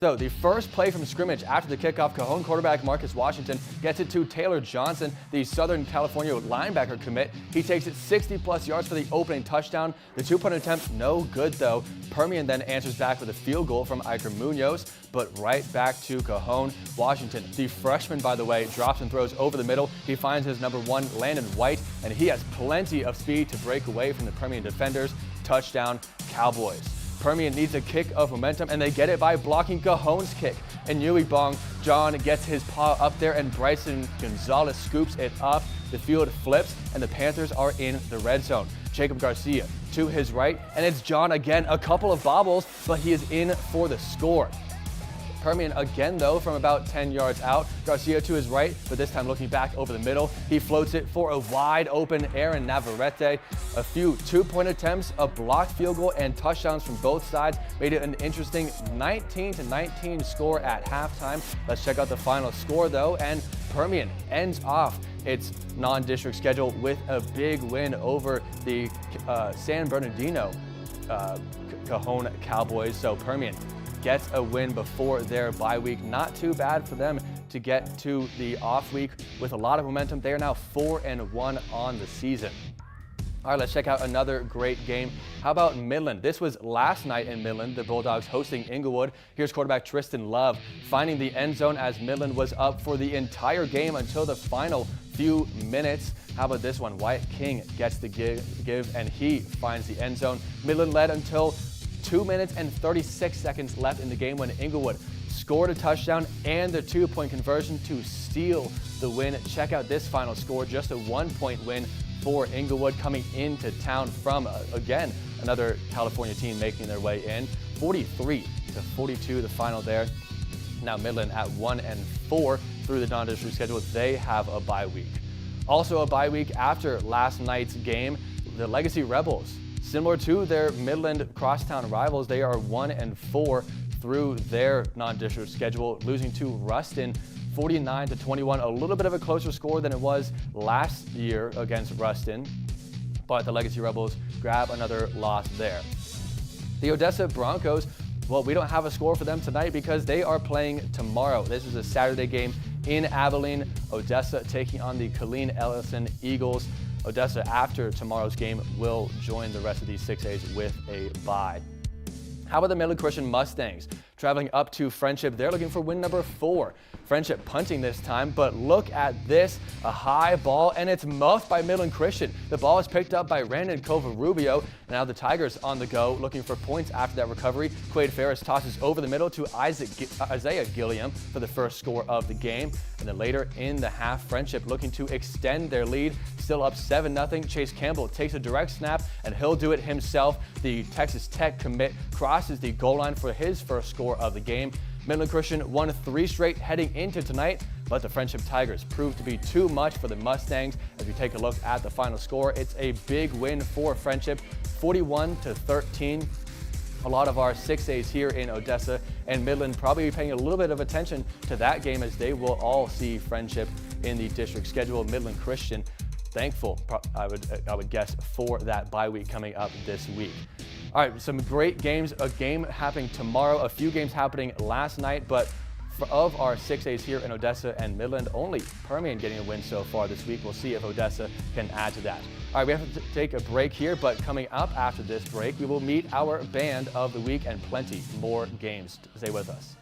So the first play from scrimmage after the kickoff, Cajon quarterback Marcus Washington gets it to Taylor Johnson, the Southern California linebacker commit. He takes it 60-plus yards for the opening touchdown. The two-point attempt, no good though. Permian then answers back with a field goal from Iker Munoz, but right back to Cajon. Washington, the freshman, by the way, drops and throws over the middle. He finds his number one, Landon White, and he has plenty of speed to break away from the Permian defenders. Touchdown, Cowboys. Permian needs a kick of momentum, and they get it by blocking Cajon's kick. And Yui Bong John gets his paw up there, and Bryson Gonzalez scoops it up. The field flips, and the Panthers are in the red zone. Jacob Garcia to his right, and it's John again. A couple of bobbles, but he is in for the score. Permian again, though, from about 10 yards out. Garcia to his right, but this time looking back over the middle. He floats it for a wide open Aaron Navarrete. A few two-point attempts, a blocked field goal, and touchdowns from both sides made it an interesting 19-19 score at halftime. Let's check out the final score, though, and Permian ends off its non-district schedule with a big win over the San Bernardino Cajon Cowboys. So Permian gets a win before their bye week. Not too bad for them to get to the off week with a lot of momentum. They are now 4-1 on the season. All right, let's check out another great game. How about Midland? This was last night in Midland, the Bulldogs hosting Inglewood. Here's quarterback Tristan Love finding the end zone as Midland was up for the entire game until the final few minutes. How about this one? Wyatt King gets the give, and he finds the end zone. Midland led until 2 minutes and 36 seconds left in the game when Inglewood scored a touchdown and the two-point conversion to steal the win. Check out this final score, just a one-point win for Inglewood coming into town from, again, another California team making their way in. 43-42 the final there. Now Midland at 1-4 through the non-district schedule. They have a bye week. Also a bye week after last night's game, the Legacy Rebels. Similar to their Midland crosstown rivals, they are 1-4 through their non-district schedule, losing to Ruston 49-21. A little bit of a closer score than it was last year against Ruston, but the Legacy Rebels grab another loss there. The Odessa Broncos, well, we don't have a score for them tonight because they are playing tomorrow. This is a Saturday game in Abilene. Odessa taking on the Colleen Ellison Eagles. Odessa, after tomorrow's game, will join the rest of these 6As with a bye. How about the Midland Christian Mustangs? Traveling up to Friendship, they're looking for win number 4. Friendship punting this time, but look at this, a high ball, and it's muffed by Midland Christian. The ball is picked up by Randon Covarubio. Now the Tigers on the go, looking for points after that recovery. Quade Ferris tosses over the middle to Isaiah Gilliam for the first score of the game. And then later in the half, Friendship looking to extend their lead, still up 7-0. Chase Campbell takes a direct snap, and he'll do it himself. The Texas Tech commit crosses the goal line for his first score of the game. Midland Christian won 3 straight heading into tonight, but the Friendship Tigers proved to be too much for the Mustangs. As we take a look at the final score, it's a big win for Friendship, 41-13. A lot of our 6As here in Odessa and Midland probably paying a little bit of attention to that game, as they will all see Friendship in the district schedule. Midland Christian thankful, I would guess, for that bye week coming up this week. All right, some great games. A game happening tomorrow, a few games happening last night, but of our 6As here in Odessa and Midland, only Permian getting a win so far this week. We'll see if Odessa can add to that. All right, we have to take a break here, but coming up after this break, we will meet our band of the week and plenty more games. Stay with us.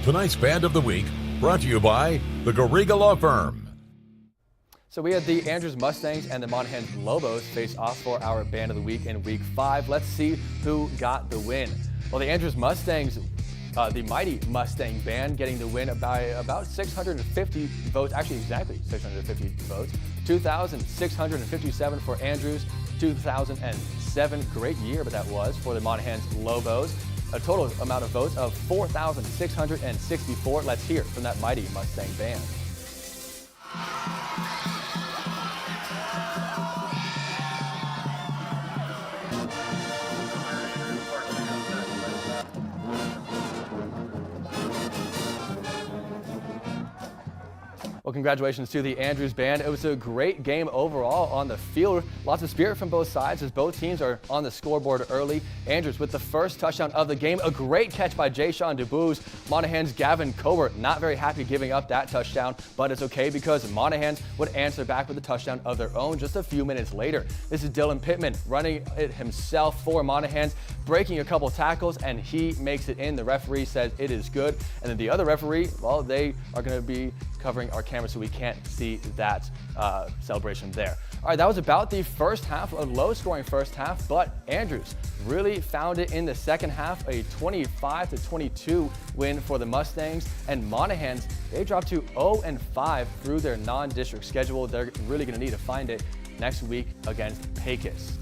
Tonight's Band of the Week brought to you by the Garriga Law Firm. So we had the Andrews Mustangs and the Monahans Lobos face off for our Band of the Week in Week 5. Let's see who got the win. Well, the Andrews Mustangs, the mighty Mustang Band, getting the win by about 650 votes, actually exactly 650 votes. 2,657 for Andrews, 2007, great year, but that was for the Monahans Lobos. A total amount of votes of 4,664. Let's hear from that mighty Mustang Band. Well, congratulations to the Andrews Band. It was a great game overall on the field. Lots of spirit from both sides as both teams are on the scoreboard early. Andrews with the first touchdown of the game. A great catch by Jayshawn DeBooz. Monahans' Gavin Cobert not very happy giving up that touchdown, but it's okay because Monahans would answer back with a touchdown of their own just a few minutes later. This is Dylan Pittman running it himself for Monahans, breaking a couple tackles, and he makes it in. The referee says it is good. And then the other referee, well, they are going to be covering our camera so we can't see that celebration there. All right, that was about the first half, a low-scoring first half, but Andrews really found it in the second half, a 25-22 win for the Mustangs, and Monahans, they dropped to 0-5 through their non-district schedule. They're really going to need to find it next week against Pecos.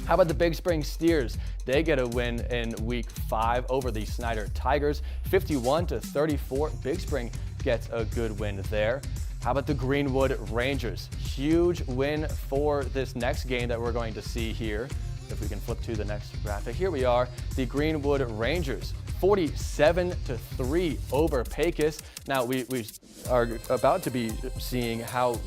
How about the Big Spring Steers? They get a win in Week 5 over the Snyder Tigers, 51-34. Big Spring gets a good win there. How about the Greenwood Rangers? Huge win for this next game that we're going to see here. If we can flip to the next graphic. Here we are, the Greenwood Rangers, 47-3 over Pecos. Now we are about to be seeing how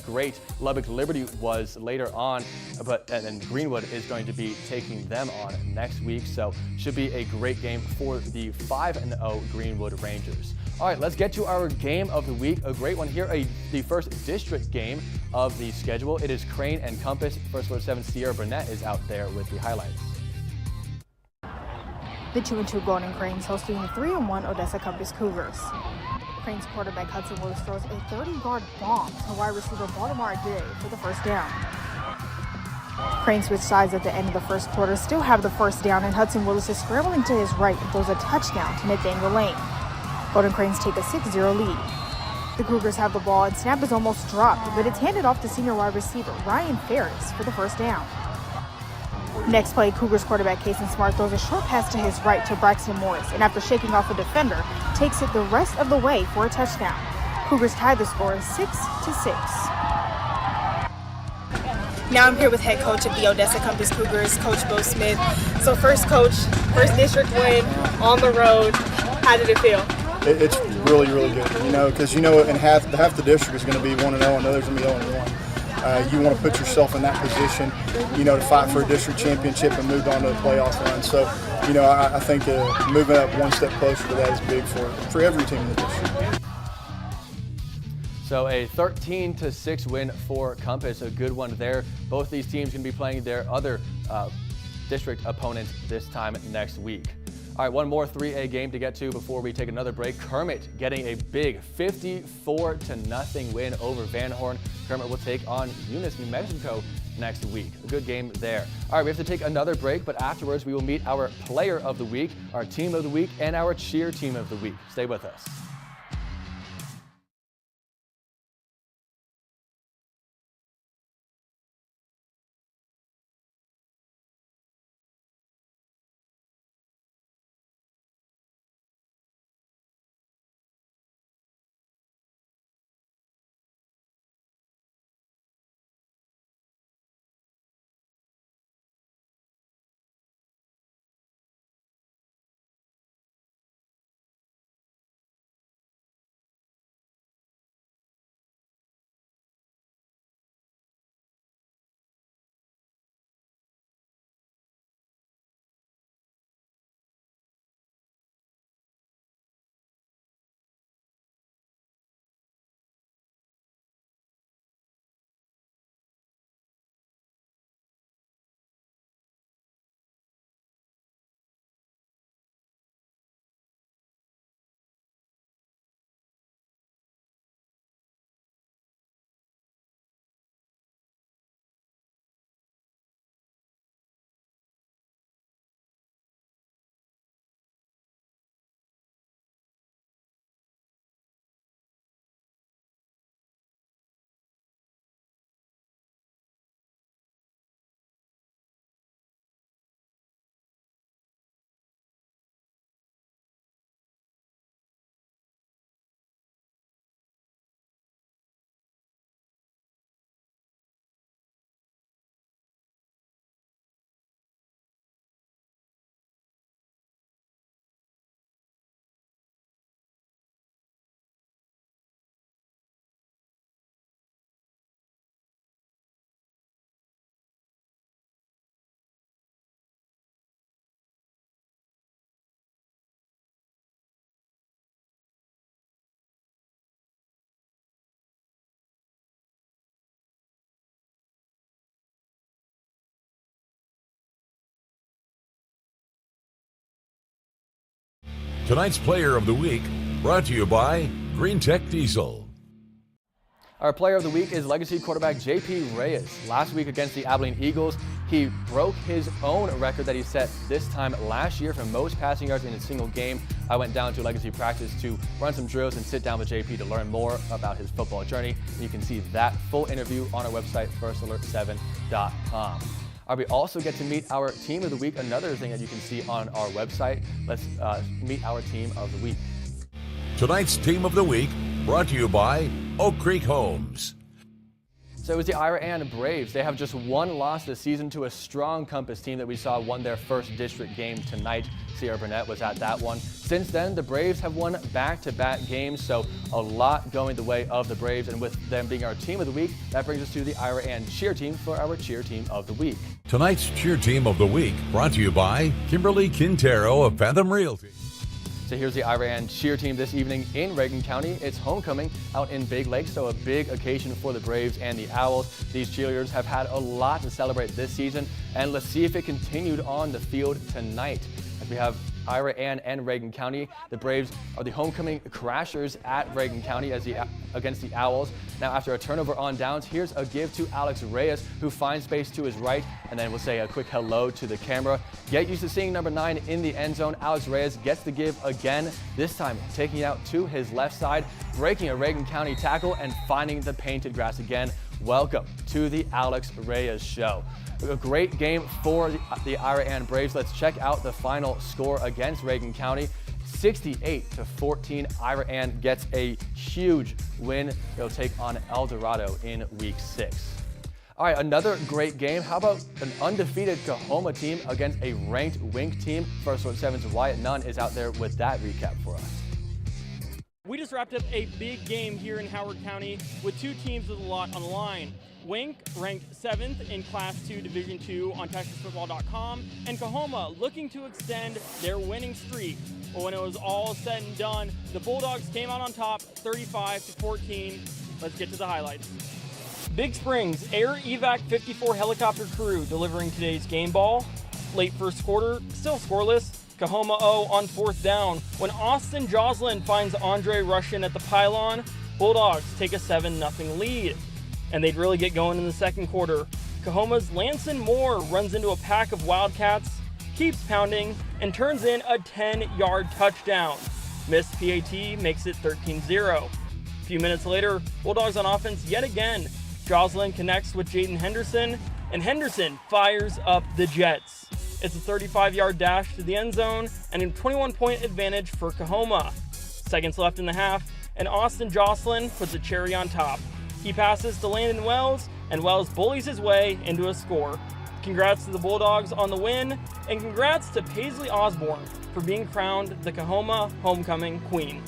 great Lubbock Liberty was later on, and then Greenwood is going to be taking them on next week. So should be a great game for the 5-0 Greenwood Rangers. All right, let's get to our game of the week. A great one here, the first district game of the schedule. It is Crane and Compass. First Floor 7 Sierra Burnett is out there with the highlights. The 2-2 Golden Cranes hosting the 3-1 Odessa Compass Cougars. Cranes quarterback Hudson Willis throws a 30-yard bomb to wide receiver Baltimore Day for the first down. Cranes switch sides at the end of the first quarter, still have the first down, and Hudson Willis is scrambling to his right and throws a touchdown to Nathaniel Lane. Golden Cranes take a 6-0 lead. The Cougars have the ball and snap is almost dropped, but it's handed off to senior wide receiver Ryan Ferris for the first down. Next play, Cougars quarterback Kason Smart throws a short pass to his right to Braxton Morris, and after shaking off a defender, takes it the rest of the way for a touchdown. Cougars tie the score 6-6. Now I'm here with head coach of the Odessa Compass Cougars, Coach Bo Smith. So first district win on the road. How did it feel? It's really, really good, because in half the district is going to be 1-0 and the other's going to be 0-1. You want to put yourself in that position, to fight for a district championship and move on to a playoff run. So, I think moving up one step closer to that is big for every team in the district. So a 13-6 win for Compass, a good one there. Both these teams going to be playing their other district opponents this time next week. All right, one more 3A game to get to before we take another break. Kermit getting a big 54-0 win over Van Horn. Kermit will take on Eunice, New Mexico next week. A good game there. All right, we have to take another break, but afterwards we will meet our player of the week, our team of the week, and our cheer team of the week. Stay with us. Tonight's Player of the Week brought to you by Green Tech Diesel. Our player of the week is legacy quarterback JP Reyes. Last week against the Abilene Eagles, he broke his own record that he set this time last year for most passing yards in a single game. I went down to legacy practice to run some drills and sit down with JP to learn more about his football journey. And you can see that full interview on our website, firstalert7.com. We also get to meet our team of the week, another thing that you can see on our website. Let's meet our team of the week. Tonight's Team of the Week brought to you by Oak Creek Homes. So it was the Ira Ann Braves. They have just one loss this season to a strong Compass team that we saw won their first district game tonight. Sierra Burnett was at that one. Since then, the Braves have won back-to-back games, so a lot going the way of the Braves. And with them being our team of the week, that brings us to the Ira Ann cheer team for our cheer team of the week. Tonight's Cheer Team of the Week brought to you by Kimberly Quintero of Fathom Realty. So here's the Ira Ann cheer team this evening in Reagan County. It's homecoming out in Big Lake, so a big occasion for the Braves and the Owls. These cheerleaders have had a lot to celebrate this season, and let's see if it continued on the field tonight. As we have Ira Ann and Reagan County, the Braves are the homecoming crashers at Reagan County against the Owls. Now after a turnover on downs, here's a give to Alex Reyes, who finds space to his right, and then we'll say a quick hello to the camera. Get used to seeing number 9 in the end zone. Alex Reyes gets the give again, this time taking it out to his left side, breaking a Reagan County tackle and finding the painted grass again. Welcome to the Alex Reyes Show. A great game for the Ira Ann Braves. Let's check out the final score against Reagan County. 68-14. Ira Ann gets a huge win. They'll take on El Dorado in week 6. All right, another great game. How about an undefeated Coahoma team against a ranked Wink team? First Alert 7's Wyatt Nunn is out there with that recap for us. We just wrapped up a big game here in Howard County with two teams with a lot on the line. Wink ranked 7th in Class 2 Division II on TexasFootball.com, and Coahoma looking to extend their winning streak. But when it was all said and done, the Bulldogs came out on top 35-14. Let's get to the highlights. Big Springs Air Evac 54 helicopter crew delivering today's game ball. Late first quarter, still scoreless. Coahoma 0 on 4th down. When Austin Joslin finds Andre Russian at the pylon, Bulldogs take a 7-0 lead. And they'd really get going in the second quarter. Coahoma's Lanson Moore runs into a pack of Wildcats, keeps pounding, and turns in a 10-yard touchdown. Missed PAT makes it 13-0. A few minutes later, Bulldogs on offense yet again. Joslin connects with Jaden Henderson, and Henderson fires up the Jets. It's a 35-yard dash to the end zone and a 21-point advantage for Coahoma. Seconds left in the half, and Austin Joslin puts a cherry on top. He passes to Landon Wells, and Wells bullies his way into a score. Congrats to the Bulldogs on the win, and congrats to Paisley Osborne for being crowned the Coahoma Homecoming Queen.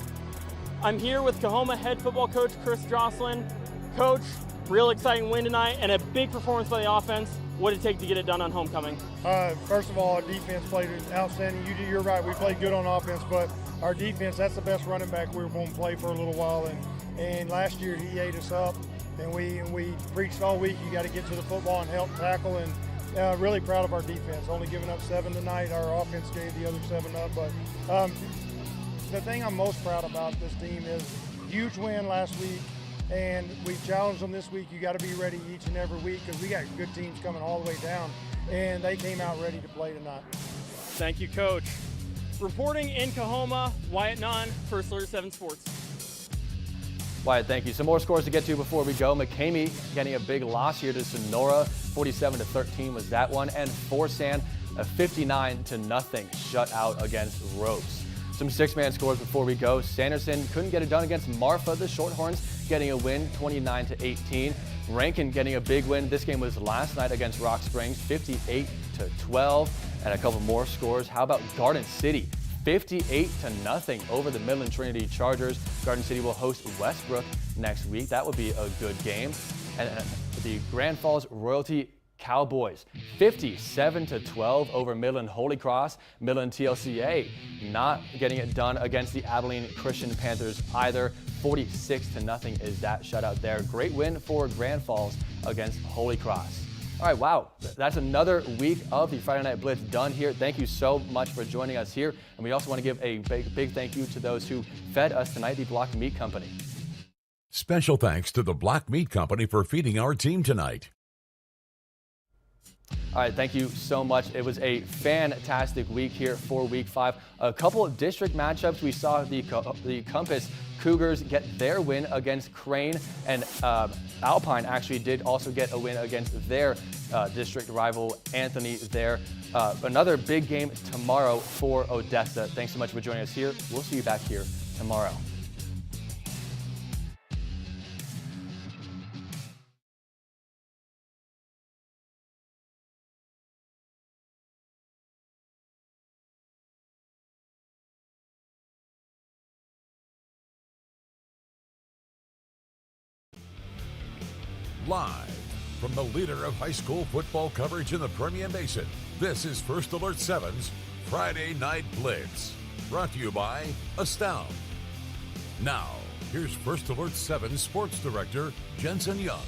I'm here with Coahoma head football coach Chris Joslin. Coach, real exciting win tonight and a big performance by the offense. What did it take to get it done on homecoming? First of all, our defense played outstanding. You're right, we played good on offense, but our defense, that's the best running back we were going to play for a little while. And last year he ate us up, and we preached all week, you got to get to the football and help tackle, and really proud of our defense. Only giving up 7 tonight. Our offense gave the other 7 up. But the thing I'm most proud about this team is huge win last week, and we challenged them this week. You got to be ready each and every week because we got good teams coming all the way down, and they came out ready to play tonight. Thank you, Coach. Reporting in Coahoma, Wyatt Nunn, First Alert 7 Sports. Wyatt, thank you. Some more scores to get to before we go. McCamey getting a big loss here to Sonora. 47-13 was that one. And Forsan, a 59-0 shutout against Ropes. Some 6-man scores before we go. Sanderson couldn't get it done against Marfa. The Shorthorns getting a win, 29-18. Rankin getting a big win. This game was last night against Rock Springs, 58-12. And a couple more scores. How about Garden City? 58-0 over the Midland Trinity Chargers. Garden City will host Westbrook next week. That would be a good game. And the Grand Falls Royalty Cowboys, 57-12 over Midland Holy Cross. Midland TLCA not getting it done against the Abilene Christian Panthers either. 46-0 is that shutout there. Great win for Grand Falls against Holy Cross. All right, wow, that's another week of the Friday Night Blitz done here. Thank you so much for joining us here. And we also want to give a big thank you to those who fed us tonight, the Block Meat Company. Special thanks to the Block Meat Company for feeding our team tonight. All right, thank you so much. It was a fantastic week here for Week 5. A couple of district matchups. We saw the Compass Cougars get their win against Crane, and Alpine actually did also get a win against their district rival Anthony there. Another big game tomorrow for Odessa. Thanks so much for joining us here. We'll see you back here tomorrow. Live from the leader of high school football coverage in the Permian Basin, this is First Alert 7's Friday Night Blitz, brought to you by Astound. Now, here's First Alert 7 Sports Director Jensen Young.